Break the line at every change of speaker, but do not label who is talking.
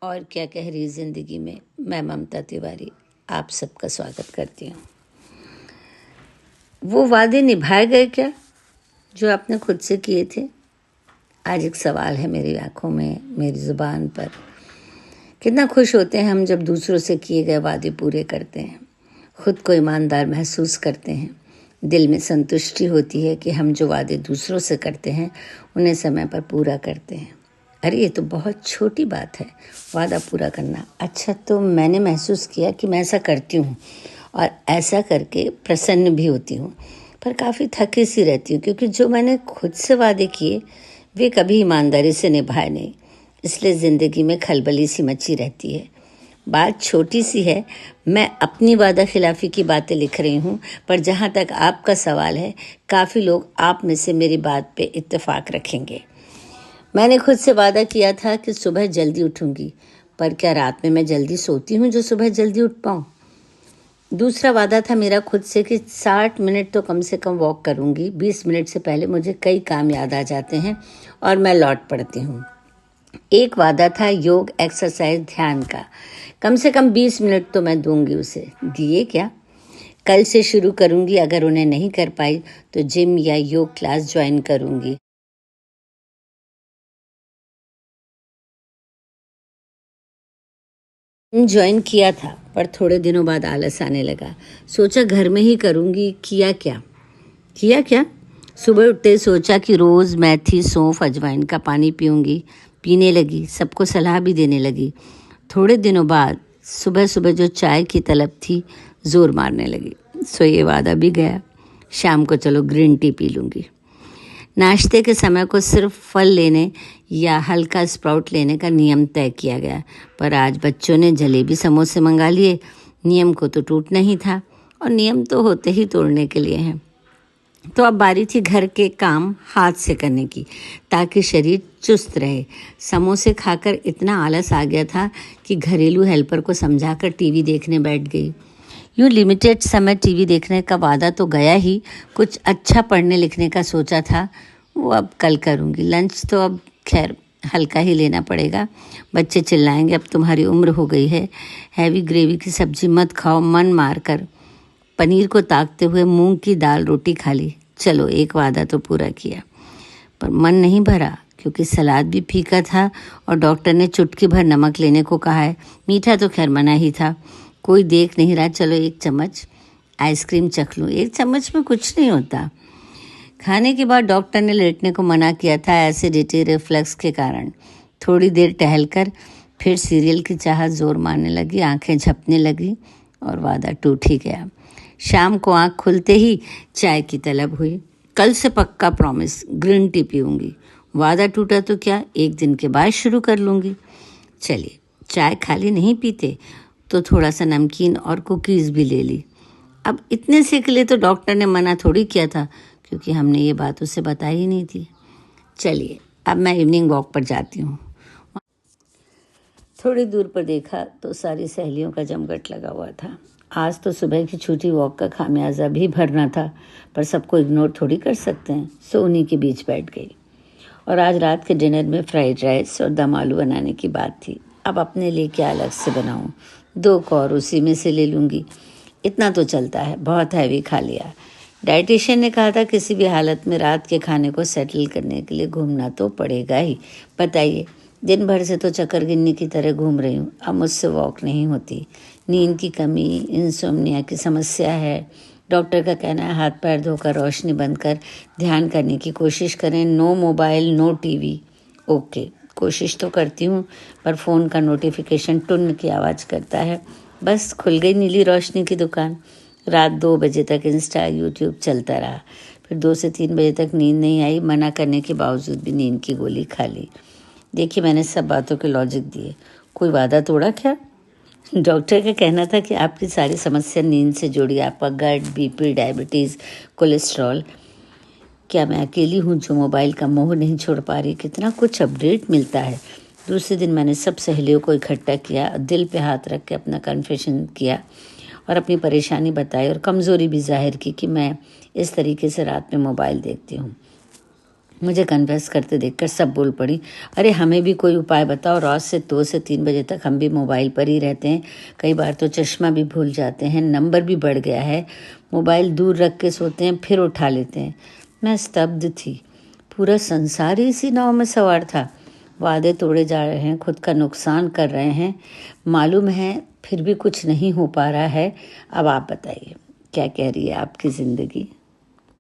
और क्या कह रही ज़िंदगी में, मैं ममता तिवारी आप सबका स्वागत करती हूँ। वो वादे निभाए गए क्या जो आपने खुद से किए थे? आज एक सवाल है मेरी आंखों में, मेरी ज़ुबान पर। कितना खुश होते हैं हम जब दूसरों से किए गए वादे पूरे करते हैं, खुद को ईमानदार महसूस करते हैं। दिल में संतुष्टि होती है कि हम जो वादे दूसरों से करते हैं उन्हें समय पर पूरा करते हैं। अरे ये तो बहुत छोटी बात है, वादा पूरा करना। अच्छा, तो मैंने महसूस किया कि मैं ऐसा करती हूँ और ऐसा करके प्रसन्न भी होती हूँ, पर काफ़ी थकी सी रहती हूँ क्योंकि जो मैंने खुद से वादे किए वे कभी ईमानदारी से निभाए नहीं। इसलिए ज़िंदगी में खलबली सी मची रहती है। बात छोटी सी है, मैं अपनी वादा खिलाफ़ी की बातें लिख रही हूँ, पर जहाँ तक आपका सवाल है, काफ़ी लोग आप में से मेरी बात पे इत्तेफाक रखेंगे। मैंने खुद से वादा किया था कि सुबह जल्दी उठूंगी, पर क्या रात में मैं जल्दी सोती हूँ जो सुबह जल्दी उठ पाऊँ? दूसरा वादा था मेरा खुद से कि 60 मिनट तो कम से कम वॉक करूंगी। 20 मिनट से पहले मुझे कई काम याद आ जाते हैं और मैं लौट पड़ती हूँ। एक वादा था योग, एक्सरसाइज, ध्यान का। कम से कम 20 मिनट तो मैं दूंगी उसे। दिए क्या? कल से शुरू करूंगी। अगर उन्हें नहीं कर पाई तो जिम या योग क्लास ज्वाइन करूंगी। ज्वाइन किया था, पर थोड़े दिनों बाद आलस आने लगा। सोचा घर में ही करूंगी। किया क्या? सुबह उठते सोचा कि रोज़ मेथी, सौंफ, अजवाइन का पानी पीऊंगी। पीने लगी, सबको सलाह भी देने लगी। थोड़े दिनों बाद सुबह सुबह जो चाय की तलब थी, जोर मारने लगी। सो ये वादा भी गया। शाम को चलो ग्रीन टी पी लूँगी। नाश्ते के समय को सिर्फ फल लेने या हल्का स्प्राउट लेने का नियम तय किया गया, पर आज बच्चों ने जलेबी समोसे मंगा लिए। नियम को तो टूटना ही था, और नियम तो होते ही तोड़ने के लिए हैं। तो अब बारी थी घर के काम हाथ से करने की, ताकि शरीर चुस्त रहे। समोसे खाकर इतना आलस आ गया था कि घरेलू हेल्पर को समझाकर टीवी देखने बैठ गई। यूँ लिमिटेड समय टीवी देखने का वादा तो गया ही, कुछ अच्छा पढ़ने लिखने का सोचा था, वो अब कल करूँगी। लंच तो अब खैर हल्का ही लेना पड़ेगा। बच्चे चिल्लाएंगे अब तुम्हारी उम्र हो गई है, हैवी ग्रेवी की सब्जी मत खाओ। मन मार कर पनीर को ताकते हुए मूंग की दाल रोटी खा ली। चलो एक वादा तो पूरा किया, पर मन नहीं भरा क्योंकि सलाद भी फीका था और डॉक्टर ने चुटकी भर नमक लेने को कहा है। मीठा तो खैर मना ही था। कोई देख नहीं रहा, चलो एक चम्मच आइसक्रीम चख लूँ। एक चम्मच में कुछ नहीं होता। खाने के बाद डॉक्टर ने लेटने को मना किया था, एसिडिटी रिफ्लक्स के कारण। थोड़ी देर टहलकर फिर सीरियल की चाहत जोर मारने लगी, आंखें झपने लगी और वादा टूट ही गया। शाम को आंख खुलते ही चाय की तलब हुई। कल से पक्का प्रॉमिस, ग्रीन टी पीऊँगी। वादा टूटा तो क्या, एक दिन के बाद शुरू कर लूँगी। चलिए, चाय खाली नहीं पीते तो थोड़ा सा नमकीन और कुकीज़ भी ले ली। अब इतने से के लिए तो डॉक्टर ने मना थोड़ी किया था, क्योंकि हमने ये बात उसे बताई ही नहीं थी। चलिए, अब मैं इवनिंग वॉक पर जाती हूँ। थोड़ी दूर पर देखा तो सारी सहेलियों का जमघट लगा हुआ था। आज तो सुबह की छूटी वॉक का खामियाजा भी भरना था, पर सबको इग्नोर थोड़ी कर सकते हैं। सो उन्हीं के बीच बैठ गई। और आज रात के डिनर में फ्राइड राइस और दम आलू बनाने की बात थी। अब अपने लिए क्या अलग से बनाऊं? 2 कौर उसी में से ले लूँगी। इतना तो चलता है, बहुत हैवी खा लिया। डाइटिशियन ने कहा था किसी भी हालत में रात के खाने को सेटल करने के लिए घूमना तो पड़ेगा ही। बताइए, दिन भर से तो चक्करगिन्नी की तरह घूम रही हूँ। अब मुझसे वॉक नहीं होती। नींद की कमी, इंसोम्निया की समस्या है। डॉक्टर का कहना है हाथ पैर धोकर, रोशनी बंद कर ध्यान करने की कोशिश करें। No mobile, no TV. Okay, कोशिश तो करती हूँ, पर फ़ोन का नोटिफिकेशन टुन की आवाज़ करता है। बस खुल गई नीली रोशनी की दुकान। रात 2 बजे तक इंस्टा, यूट्यूब चलता रहा। फिर 2 से 3 बजे तक नींद नहीं आई। मना करने के बावजूद भी नींद की गोली खा ली। देखिए, मैंने सब बातों के लॉजिक दिए। कोई वादा तोड़ा क्या? डॉक्टर का कहना था कि आपकी सारी समस्या नींद से जुड़ी, आपका गट, बीपी, डायबिटीज़, कोलेस्ट्रॉल। क्या मैं अकेली हूँ जो मोबाइल का मोह नहीं छोड़ पा रही? कितना कुछ अपडेट मिलता है। दूसरे दिन मैंने सब सहेलियों को इकट्ठा किया, दिल पे हाथ रख के अपना कन्फेशन किया और अपनी परेशानी बताई और कमज़ोरी भी जाहिर की कि मैं इस तरीके से रात में मोबाइल देखती हूँ। मुझे कन्फेस करते देखकर सब बोल पड़ी, अरे हमें भी कोई उपाय बताओ, रात से 2 से 3 बजे तक हम भी मोबाइल पर ही रहते हैं, कई बार तो चश्मा भी भूल जाते हैं, नंबर भी बढ़ गया है, मोबाइल दूर रख के सोते हैं फिर उठा लेते हैं। मैं स्तब्ध थी, पूरा संसार ही इसी नाव में सवार था। वादे तोड़े जा रहे हैं, खुद का नुकसान कर रहे हैं, मालूम है फिर भी कुछ नहीं हो पा रहा है। अब आप बताइए क्या कह रही है आपकी ज़िंदगी।